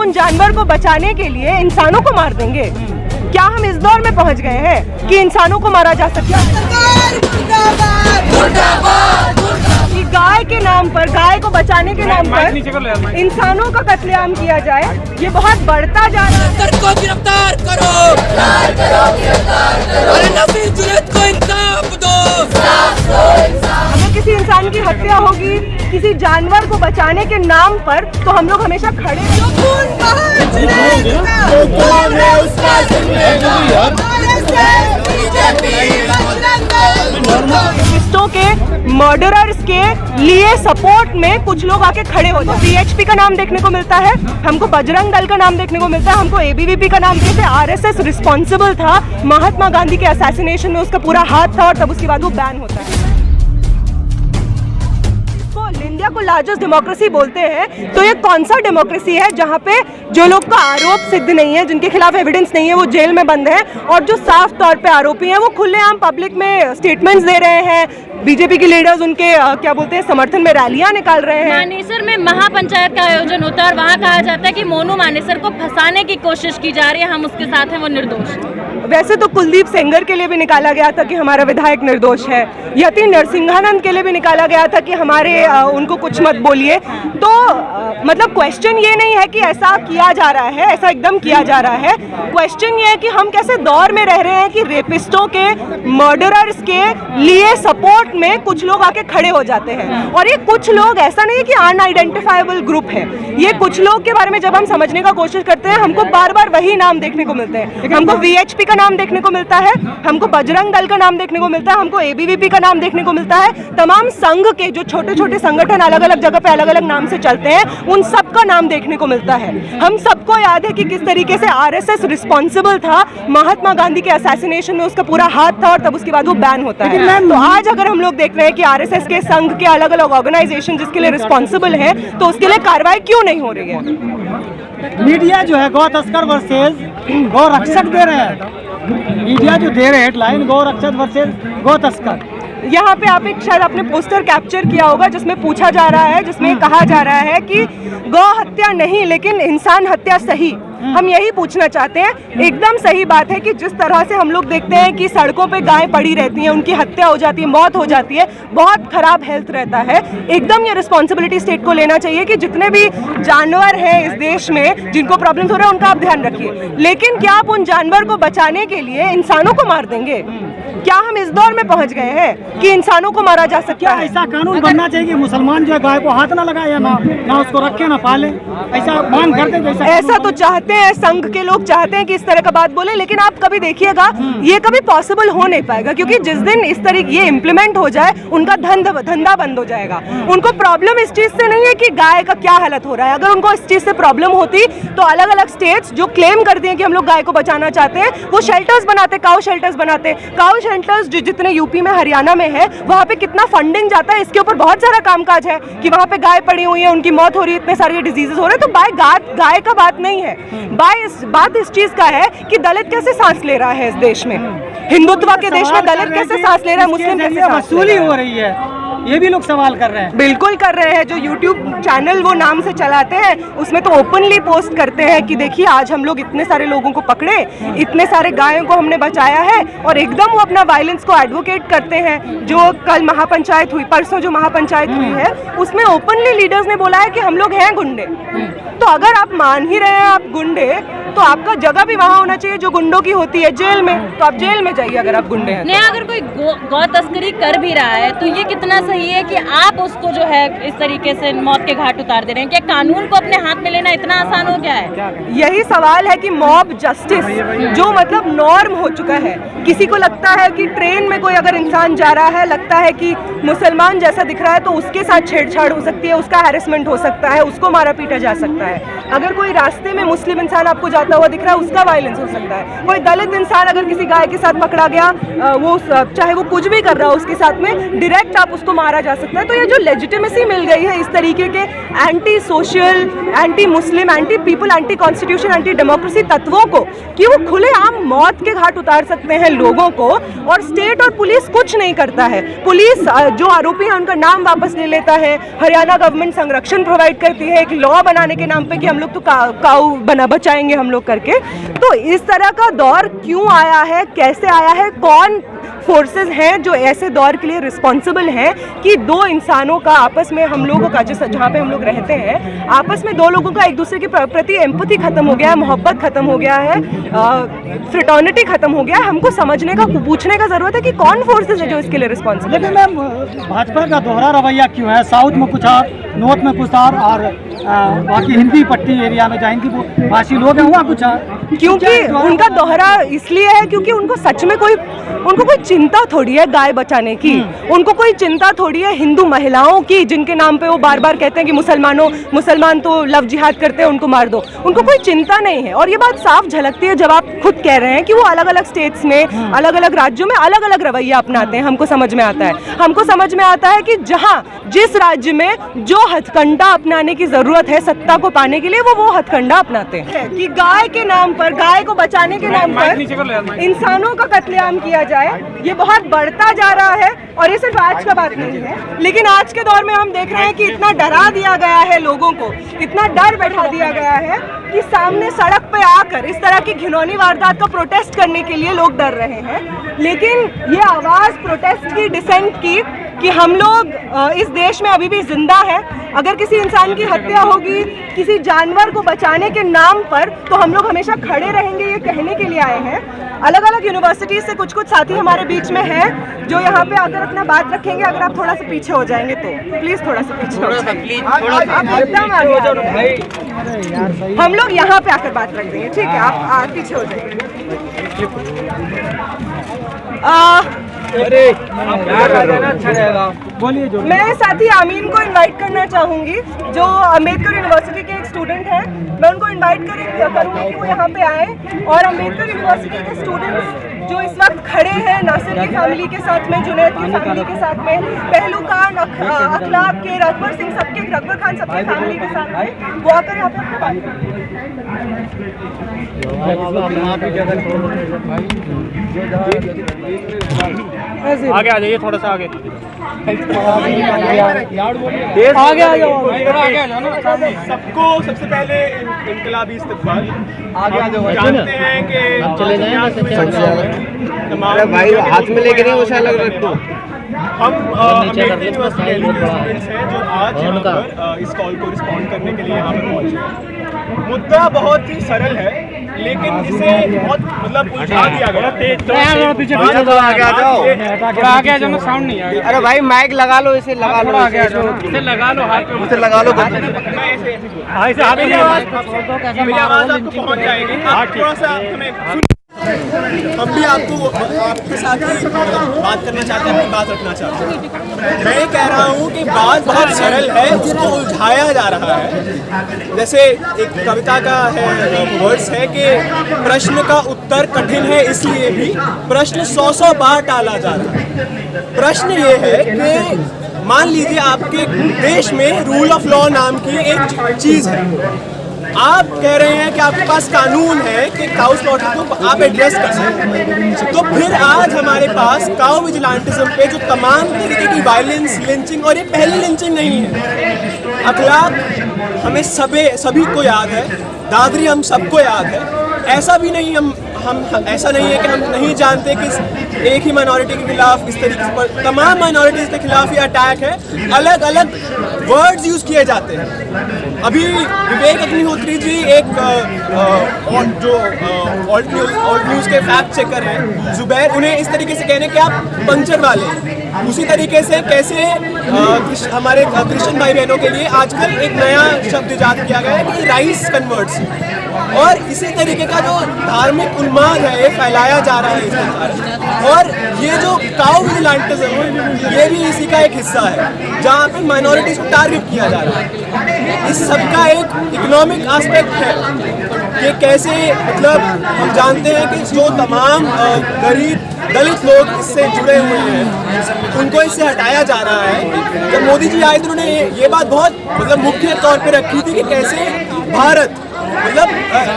उन जानवर को बचाने के लिए इंसानों को मार देंगे? क्या हम इस दौर में पहुंच गए हैं कि इंसानों को मारा जा सकता है? कि गाय के नाम पर, गाय को बचाने के नाम पर इंसानों का कत्लेआम किया जाए, ये बहुत बढ़ता जा रहा है। को गिरफ्तार करो, अरे नफीस जुनैद को इंसाफ दो। अगर किसी इंसान की हत्या होगी किसी जानवर को बचाने के नाम पर, तो हम लोग हमेशा खड़े रेपिस्टों के, मर्डरर्स के लिए सपोर्ट में कुछ लोग आके खड़े हो जाते हैं। VHP का नाम देखने को मिलता है, हमको बजरंग दल का नाम देखने को मिलता है, हमको ABVP का नाम देखते हैं। RSS रिस्पॉन्सिबल था महात्मा गांधी के असैसिनेशन में, उसका पूरा हाथ था, और तब उसके बाद वो बैन होता है। इंडिया को लार्जेस्ट डेमोक्रेसी बोलते हैं, तो ये कौन सा डेमोक्रेसी है जहाँ पे जो लोग का आरोप सिद्ध नहीं है, जिनके खिलाफ एविडेंस नहीं है, वो जेल में बंद हैं, और जो साफ तौर पे आरोपी हैं वो खुलेआम पब्लिक में स्टेटमेंट्स दे रहे हैं। बीजेपी के लीडर्स उनके क्या बोलते हैं समर्थन में रैलियां निकाल रहे हैं। मानेसर में महापंचायत का आयोजन होता है और वहाँ कहा जाता है कि मोनू मानेसर को फंसाने की कोशिश की जा रही है, हम उसके साथ हैं, वो निर्दोष। वैसे तो कुलदीप सेंगर के लिए भी निकाला गया था कि हमारा विधायक निर्दोष है, यति नरसिंहानंद के लिए भी निकाला गया था कि हमारे उनको कुछ मत बोलिए। तो मतलब क्वेश्चन ये नहीं है कि ऐसा किया जा रहा है, ऐसा एकदम किया जा रहा है। क्वेश्चन ये है कि हम कैसे दौर में रह रहे हैं कि रेपिस्टों के, मर्डरर्स के लिए सपोर्ट में कुछ लोग आके खड़े हो जाते हैं। और ये कुछ लोग ऐसा नहीं है कि अनआइडेंटिफाइबल ग्रुप है, ये कुछ लोग के बारे में जब हम समझने का कोशिश करते हैं, हमको बार बार वही नाम देखने को मिलते हैं। हमको VHP का नाम देखने को मिलता है, हमको बजरंग दल का नाम देखने को मिलता है, हमको ABVP का नाम देखने को मिलता है। तमाम संघ के जो छोटे छोटे संगठन अलग अलग जगह पे अलग अलग नाम से चलते हैं, उन सब का नाम देखने को मिलता है। हम सबको याद है कि किस तरीके से RSS रिस्पॉन्सिबल था महात्मा गांधी के असैसिनेशन में, उसका पूरा हाथ था, और तब उसके बाद वो बैन होता है। तो आज अगर हम लोग देख रहे हैं कि RSS के संघ के अलग अलग ऑर्गेनाइजेशन जिसके लिए रिस्पॉन्सिबल है, तो उसके लिए कार्रवाई क्यों नहीं हो रही है? मीडिया जो है गौ तस्कर वर्सेज गौ रक्षक दे रहे हैं, मीडिया जो दे रहे हैं हेडलाइन गौ रक्षक वर्सेज गौ तस्कर। यहाँ पे आप एक शायद आपने पोस्टर कैप्चर किया होगा जिसमें पूछा जा रहा है, जिसमें कहा जा रहा है कि गौ हत्या नहीं लेकिन इंसान हत्या सही। हम यही पूछना चाहते हैं। एकदम सही बात है कि जिस तरह से हम लोग देखते हैं कि सड़कों पे गायें पड़ी रहती हैं, उनकी हत्या हो जाती है, मौत हो जाती है, बहुत खराब हेल्थ रहता है। एकदम ये रिस्पॉन्सिबिलिटी स्टेट को लेना चाहिए कि जितने भी जानवर हैं इस देश में जिनको प्रॉब्लम्स हो रहे हैं, उनका आप ध्यान रखिए। लेकिन क्या आप उन जानवर को बचाने के लिए इंसानों को मार देंगे? क्या हम इस दौर में पहुंच गए हैं कि इंसानों को मारा जा सकता है? ऐसा कानून बनना चाहिए कि मुसलमान जो है गाय को हाथ ना लगाए, ना उसको रखे ना पाले, ऐसा मांग करते हैं। ऐसा तो चाहते हैं, संघ के लोग चाहते हैं कि इस तरह का बात बोले, लेकिन आप कभी देखिएगा ये कभी पॉसिबल हो नहीं पाएगा, क्योंकि जिस दिन इस तरह ये इम्प्लीमेंट हो जाए उनका धंधा बंद हो जाएगा। उनको प्रॉब्लम इस चीज से नहीं है कि गाय का क्या हालत हो रहा है। अगर उनको इस चीज से प्रॉब्लम होती तो अलग अलग स्टेट्स जो क्लेम करते हैं कि हम लोग गाय को बचाना चाहते हैं, वो शेल्टर्स बनाते, काउ शेल्टर्स बनाते। काउ शेल्टर्स जितने यूपी में, हरियाणा में है, वहाँ पे कितना फंडिंग जाता है, इसके ऊपर बहुत सारा कामकाज है कि वहाँ पे गाय पड़ी हुई है, उनकी मौत हो रही है, इतने सारे डिजीजेस हो रहे हैं। तो गाय का बात नहीं है, बात इस चीज का है कि दलित कैसे सांस ले रहा है इस देश में, हिंदुत्व के देश में दलित कैसे सांस ले रहा है, मुस्लिम कैसे सांस ले रहा है। हो रही है, ये भी लोग सवाल कर रहे हैं। बिल्कुल कर रहे हैं। जो YouTube चैनल वो नाम से चलाते हैं, उसमें तो ओपनली पोस्ट करते हैं कि देखिए आज हम लोग इतने सारे लोगों को पकड़े, इतने सारे गायों को हमने बचाया है, और एकदम वो अपना वायलेंस को एडवोकेट करते हैं। जो कल महापंचायत हुई, परसों जो महापंचायत हुई है, उसमें ओपनली लीडर्स ने बोला है कि हम लोग हैं गुंडे। तो अगर आप मान ही रहे हैं आप गुंडे, तो आपका जगह भी वहाँ होना चाहिए जो गुंडों की होती है, जेल में। तो आप जेल में जाइए अगर आप गुंडे हैं। नहीं, अगर कोई गौ तस्करी कर भी रहा है तो ये कितना सही है कि आप उसको जो है इस तरीके से मौत के घाट उतार दे रहे हैं? क्या कानून को अपने हाथ में लेना इतना आसान हो गया है? यही सवाल है कि मॉब जस्टिस जो मतलब नॉर्म हो चुका है। किसी को लगता है कि ट्रेन में कोई अगर इंसान जा रहा है, लगता है कि मुसलमान जैसा दिख रहा है, तो उसके साथ छेड़छाड़ हो सकती है, उसका हैरेसमेंट हो सकता है, उसको मारा पीटा जा सकता है। अगर कोई रास्ते में मुस्लिम इंसान आपको जाता हुआ दिख रहा है, उसका वायलेंस हो सकता है। कोई दलित इंसान अगर किसी गाय के साथ पकड़ा गया, वो चाहे वो कुछ भी कर रहा हो उसके साथ में डायरेक्ट आप उसको मारा जा सकता है। तो ये जो लेजिटिमेसी मिल गई है इस तरीके के anti social, anti Muslim, anti people, anti constitution, anti democracy तत्वों को कि वो खुलेआम मौत के घाट उतार सकते हैं लोगों को, और स्टेट और पुलिस कुछ नहीं करता है। पुलिस जो आरोपी है उनका नाम वापस ले लेता है, हरियाणा गवर्नमेंट संरक्षण प्रोवाइड करती है एक लॉ बनाने के नाम पे कि हम लोग तो काऊ बना बचाएंगे हम लोग करके। तो इस तरह का दौर क्यों आया है, कैसे आया है, कौन फोर्सेस हैं जो ऐसे दौर के लिए रिस्पॉन्सिबल हैं कि दो इंसानों का आपस में, हम लोगों का जहाँ पे हम लोग रहते हैं, आपस में दो लोगों का एक दूसरे के प्रति एम्पैथी खत्म हो गया है, मोहब्बत खत्म हो गया है, फ्रेटर्निटी खत्म हो गया है। हमको समझने का, पूछने का जरूरत है कि कौन फोर्सेस है जो इसके लिए रिस्पॉन्सिबल है। लेकिन मैम भाजपा का दोहरा रवैया क्यों है? साउथ में कुछ और, नॉर्थ में कुछ और बाकी हिंदी पट्टी एरिया में जहाँ हिंदी भाषी लोग हैं वहाँ कुछ और। क्योंकि उनका दोहरा इसलिए है क्योंकि उनको सच में उनको कोई चिंता थोड़ी है गाय बचाने की, उनको कोई चिंता थोड़ी है हिंदू महिलाओं की जिनके नाम पे वो बार बार कहते हैं कि मुसलमान तो लव जिहाद करते हैं, उनको मार दो। उनको कोई चिंता नहीं है। और ये बात साफ झलकती है जब आप खुद कह रहे हैं कि वो अलग अलग स्टेट्स में, अलग अलग राज्यों में अलग अलग रवैया अपनाते हैं। हमको समझ में आता है, हमको समझ में आता है कि जहाँ जिस राज्य में जो हथकंडा अपनाने की जरूरत है सत्ता को पाने के लिए, वो हथकंडा अपनाते हैं। कि गाय के नाम पर, गाय को बचाने के नाम पर इंसानों का कत्लेआम किया जाए, ये बहुत बढ़ता जा रहा है। और ये सिर्फ आज का बात नहीं है, लेकिन आज के दौर में हम देख रहे हैं कि इतना डरा दिया गया है लोगों को, इतना डर बैठा दिया गया है कि सामने सड़क पे आकर इस तरह की घिनौनी वारदात का प्रोटेस्ट करने के लिए लोग डर रहे हैं। लेकिन ये आवाज़ प्रोटेस्ट की, डिसेंट की, कि हम लोग इस देश में अभी भी जिंदा है। अगर किसी इंसान की हत्या होगी किसी जानवर को बचाने के नाम पर, तो हम लोग हमेशा खड़े रहेंगे, ये कहने के लिए आए हैं। अलग अलग यूनिवर्सिटीज़ से कुछ साथी हमारे बीच में हैं जो यहाँ पे आकर अपना बात रखेंगे। अगर आप थोड़ा सा पीछे हो जाएंगे तो प्लीज़ थोड़ा सा पीछे हो जाइए। आप एकदम आगे आ जाओ। हम लोग यहाँ पे आकर बात रख देंगे, ठीक है? आप पीछे हो जाइए। बोलिए जो मैं साथी आमीन को इनवाइट करना चाहूँगी जो अम्बेडकर यूनिवर्सिटी के एक स्टूडेंट हैं। मैं उनको इनवाइट करूँगी कि वो यहाँ पे आए और अम्बेडकर यूनिवर्सिटी के स्टूडेंट्स जो इस वक्त खड़े हैं नासिर की फैमिली के साथ में, जुनैद की फैमिली के साथ में, पहलू खान, अखलाक के, रघुवर सिंह, रघुवर खान सबके फैमिली के साथ में, वो आकर यहाँ पर बात आगे आ जाइए, थोड़ा सा आगे आगे आ जाओ ना। सबको सबसे पहले इनकलाबी इस्तकबाल। आगे आ जाओ। जानते हैं कि चले जाएं भाई, हाथ में लेके नहीं उसे अलग रख दो। हम अम्बेडकर यूनिवर्सिटी के स्टूडेंट्स हैं जो आज यहाँ पर इस कॉल को रिस्पॉन्ड करने के लिए यहाँ पर पहुँचे। मुद्दा बहुत ही सरल है लेकिन इसे बहुत मतलब उलझा दिया गया। पीछे आगे आ जाओ, थोड़ा आगे आ जाओ, साउंड नहीं आ रहा। अरे भाई माइक लगा लो, इसे लगा लो, आगे आ जाओ, इसे लगा लो, हाथ में इसे लगा लो। मेरी आवाज़ आपको पहुँच जाएगी। आप थोड़ा सा हमें हम भी आपके साथ ही बात करना चाहते हैं, अपनी बात रखना चाहते हैं। मैं ये कह रहा हूँ कि बात बहुत सरल है, उसको उलझाया जा रहा है। जैसे एक कविता का है, वर्ड्स है कि प्रश्न का उत्तर कठिन है इसलिए भी प्रश्न 100 बार टाला जा रहा है। प्रश्न ये है कि मान लीजिए आपके देश में रूल ऑफ लॉ नाम की एक चीज़ है। आप कह रहे हैं कि आपके पास कानून है कि काउ स्लॉटर को आप एड्रेस कर सकते हैं, तो फिर आज हमारे पास काउ विजिलेंटिज्म पे जो तमाम तरीके की वायलेंस, लिंचिंग, और ये पहली लिंचिंग नहीं है। अखलाक हमें सभी को याद है, दादरी हम सबको याद है। ऐसा भी नहीं हम ऐसा नहीं है कि हम नहीं जानते कि एक ही माइनॉरिटी के खिलाफ इस तरीके से तमाम माइनॉरिटीज़ के खिलाफ ये अटैक है। अलग अलग वर्ड्स यूज़ किए जाते हैं। अभी विवेक अग्निहोत्री जी एक जो ऑल्ट न्यूज़ के फैक्ट चेकर हैं जुबैर, उन्हें इस तरीके से कहने कि आप पंचर वाले हैं। उसी तरीके से कैसे हमारे क्रिश्चियन भाई बहनों के लिए आजकल एक नया शब्द इजाद किया गया है कि राइस कन्वर्ट्स। और इसी तरीके का जो धार्मिक उन्माद है ये फैलाया जा रहा है इसके कारण। और ये जो काउ विजिलेंटिज्म ये भी इसी का एक हिस्सा है जहाँ पे माइनॉरिटीज को टारगेट किया जा रहा है। इस सब का एक इकोनॉमिक एस्पेक्ट है कि कैसे मतलब हम जानते हैं कि जो तमाम गरीब दलित लोग इससे जुड़े हुए हैं उनको इससे हटाया जा रहा है। जब मोदी जी आए तो उन्होंने ये बात बहुत मतलब मुख्य तौर पे रखी थी कि कैसे भारत मतलब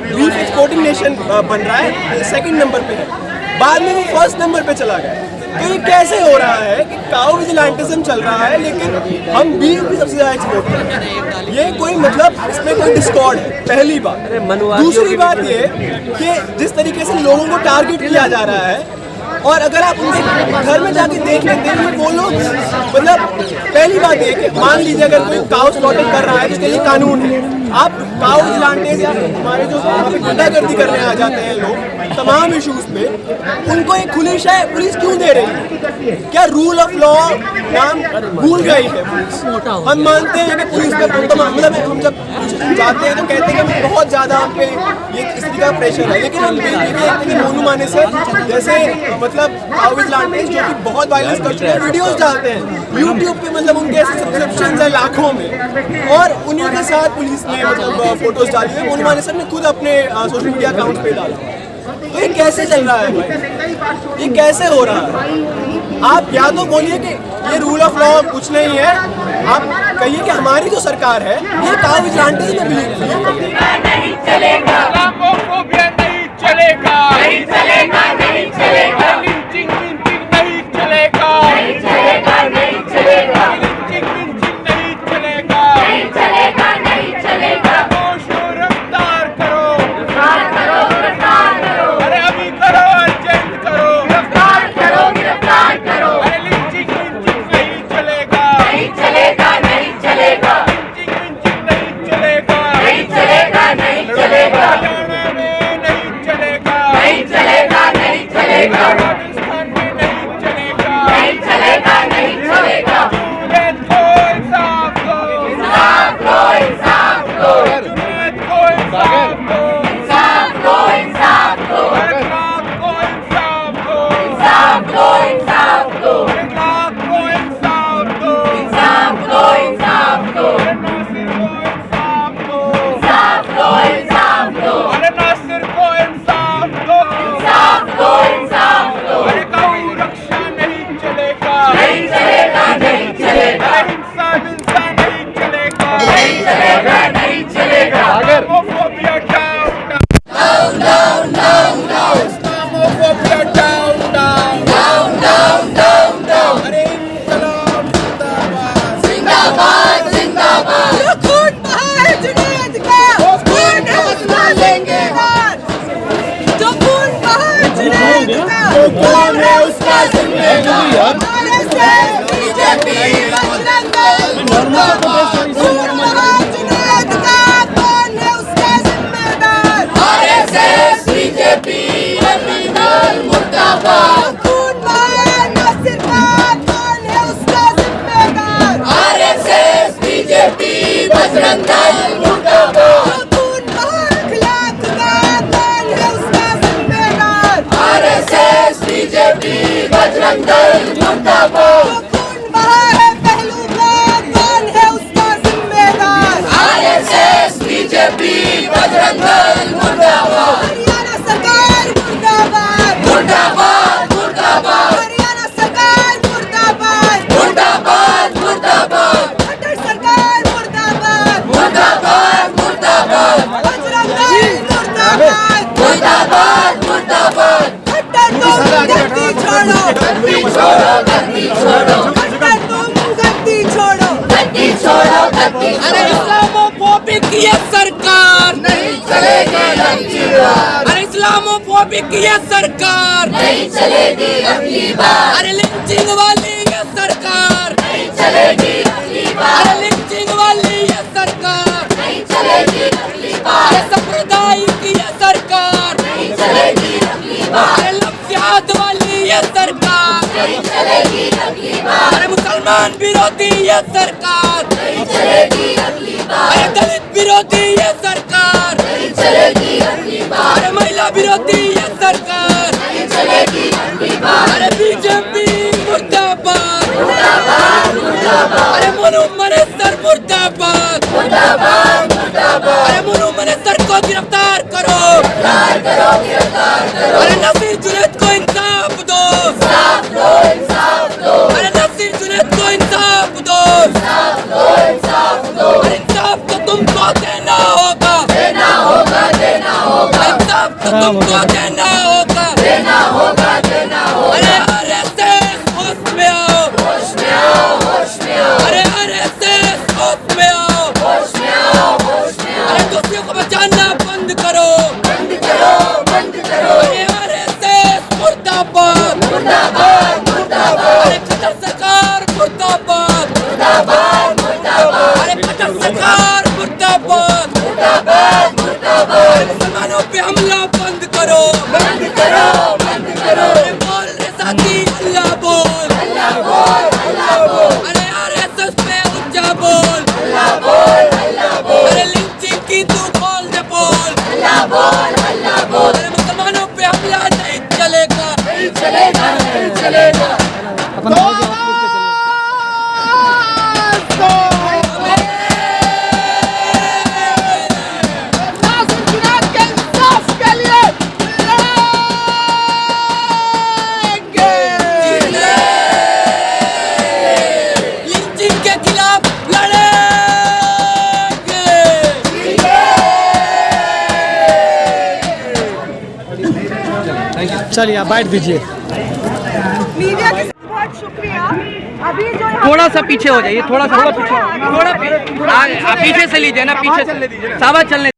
बीफ एक्सपोर्टिंग नेशन बन रहा है, सेकंड नंबर पे है, बाद में वो फर्स्ट नंबर पे चला गया। तो ये कैसे हो रहा है कि काउ विजिलेंटिज्म चल रहा है लेकिन हम बीफ भी सबसे ज़्यादा एक्सपोर्ट कर रहे हैं? ये कोई मतलब इसमें कोई डिस्कॉर्ड है, पहली बात। दूसरी बात ये कि जिस तरीके से लोगों को टारगेट किया जा रहा है और अगर आप उनसे घर में जाके देख लेते हैं वो लोग मतलब पहली बात ये कि मान लीजिए अगर कोई काउ स्लॉटिंग कर रहा है तो उसके लिए कानून है। आप काउ विजिलेंटिस या हमारे जो वहाँ पे गुंडागर्दी करने आ जाते हैं लोग तमाम इश्यूज पे, उनको एक खुली शय पुलिस क्यों दे रही है? क्या रूल ऑफ लॉ नाम भूल गई है पुलिस? हम मानते हैं कि पुलिस पे मतलब हम जब जाते हैं तो कहते हैं कि बहुत ज़्यादा हम पे ये इस तरीके का प्रेशर है, लेकिन हम ये भी देखते हैं कि मोनू माने से जैसे मतलब काउ विजिलेंटिस जो कि बहुत वायलेंस कर चुके हैं वीडियोस डालते हैं यूट्यूब पे, मतलब उनके ऐसे सब्सक्रिप्शन है लाखों में, और उन्हीं के साथ पुलिस ने मतलब फोटोज डाली है। मोनू माने सर ने खुद अपने सोशल मीडिया अकाउंट पे डाला। तो ये कैसे चल रहा है भाई? ये कैसे हो रहा है? आप या तो बोलिए कि ये रूल ऑफ लॉ कुछ नहीं है, आप कहिए कि हमारी जो सरकार है ये काउ विजिलेंटिस में बिलीव करती है। नहीं चलेगा, इस्लामोफोबिया नहीं चलेगा, नहीं चलेगा, नहीं चलेगा, लिंचिंग नहीं चलेगा, नहीं चलेगा, नहीं चलेगा, लिंचिंग नहीं चलेगा, नहीं चलेगा, नहीं चलेगा। गिरफ्तार करो, गिरफ्तार करो, गिरफ्तार करो, अरे अभी करो, अर्जेंट करो, गिरफ्तार करो, गिरफ्तार करो, अरे लिंचिंग नहीं चलेगा, नहीं चलेगा, नहीं चलेगा, लिंचिंग नहीं चलेगा, नहीं चलेगा, नहीं चलेगा, हरियाणा में नहीं चलेगा, नहीं चलेगा, नहीं चलेगा, राजस्थान में नहीं चलेगा, नहीं चलेगा, नहीं चलेगा। जुनैद को इंसाफ दो, इंसाफ दो, इंसाफ दो, जुनैद को इंसाफ दो, इंसाफ दो, इंसाफ दो, इकराम को इंसाफ दो, इंसाफ दो, इंसाफ दो, इकराम को इंसाफ दो, इंसाफ दो, इंसाफ दो, नासिर को इंसाफ दो, इंसाफ दो, इंसाफ दो, नासिर को इंसाफ दो, इंसाफ दो, इंसाफ दो, अरे कानून रक्षा नहीं चलेगा, नहीं चलेगा, नहीं चलेगा, हिंसा नहीं चलेगा, नहीं चलेगा, नहीं चलेगा, Islamophobia down down down down, Islamophobia down down down down down down, अरे इंकलाब जिंदाबाद, जिंदाबाद, जिंदाबाद, जो खून बहा है जुनैद का वो खून बदला लेंगे, जो खून बहा है जुनैद का वो कौन है उसका जिम्मेदार, आरएसएस बीजेपी बजरंग दल मुर्दाबाद, खून बहा जुनैद का कौन है उसका जिम्मेदार, आरएसएस बीजेपी बजरंग दल मुर्दाबाद, खून बहा नासिर का कौन है उसका जिम्मेदार, आरएसएस बीजेपी बजरंग दल मुर्दाबाद, खून बहा अखलाक का कौन है उसका जिम्मेदार, आरएसएस बीजेपी बजरंग दल मुर्दाबाद, खून बहा है पहलू का कौन है उसका जिम्मेदार, आरएसएस बीजेपी बजरंग दल मुर्दाबाद, हरियाणा सरकार मुर्दाबाद, मुर्दाबाद, मुर्दाबाद, हरियाणा सरकार मुर्दाबाद, मुर्दाबाद, मुर्दाबाद, खट्टर सरकार मुर्दाबाद, मुर्दाबाद, मुर्दाबाद, बजरंग दल मुर्दाबाद, मुर्दाबाद, मुर्दाबाद, खट्टर तुम गद्दी छोड़ो, गद्दी छोड़ो, गद्दी छोड़ो, खट्टर तुम गद्दी छोड़ो, गद्दी छोड़ो, गद्दी छोड़ो, अरे इस्लामोफोबिक ये सरकार नहीं चलेगी अगली बार, अरे इस्लामोफोबिक ये सरकार नहीं चलेगी अगली बार, अरे लिंचिंग वाली ये सरकार नहीं चलेगी अगली बार, अरे लिंचिंग वाली ये सरकार नहीं चलेगी अगली बार, अरे सांप्रदायिक ये सरकार नहीं चलेगी अगली बार, अरे लफ्ज़ियात वाली ये सरकार नहीं चलेगी अगली बार, अरे मुसलमान विरोधी ये सरकार नहीं चलेगी अगली बार, अरे दलित विरोधी ये सरकार नहीं चलेगी अगली बार, अरे महिला विरोधी ये सरकार मनु मनेसर मुर्दाबाद, मुर्दाबाद, मुर्दाबाद। अरे मनु मनेसर को गिरफ्तार करो, गिरफ्तार करो, गिरफ्तार करो। अरे नसीर जुनैद को इंसाफ दो, इंसाफ दो, इंसाफ दो। अरे नसीर जुनैद को इंसाफ दो, इंसाफ दो, इंसाफ दो। अरे इंसाफ तो तुमको देना होगा, देना होगा, देना होगा। इंसाफ तो तुमको देना होगा, देना होगा, देना होगा। अरे आरएसएस होश में आओ, होश में आओ, होश में आओ। अरे आरएसएस होश में आओ, होश में आओ, होश में आओ। अरे दोषियों को बचाना बंद करो, बंद करो, बंद करो। अरे आरएसएस मुर्दाबाद, मुर्दाबाद, मुर्दाबाद। अरे खट्टर सरकार मुर्दाबाद, मुर्दाबाद, मुर्दाबाद। अरे खट्टर सरकार मुर्दाबाद, मुर्दाबाद, मुर्दाबाद। अरे मुसलमानों पे हमला बंद करो, बंद करो, बंद करो। अरे बोल रे साथी अल्लाह बोल, अल्लाह बोल, अल्लाह बोल। अरे आरएसएस पे ऊंचा बोल, अल्लाह बोल, अल्लाह बोल। अरे लिंचिंग की तू बोल दे बोल, अल्लाह बोल, अल्लाह बोल। अरे मुसलमानों पे हमला नहीं चलेगा, नहीं चलेगा, नहीं चलेगा। लिंचिंग के खिलाफ लड़ेंगे। चलिए आप बैठ दीजिए। मीडिया के बहुत शुक्रिया। अभी जो थोड़ा सा पीछे हो जाइए, थोड़ा सा पीछे, थोड़ा आप पीछे से लीजिए ना, पीछे से सावा चलने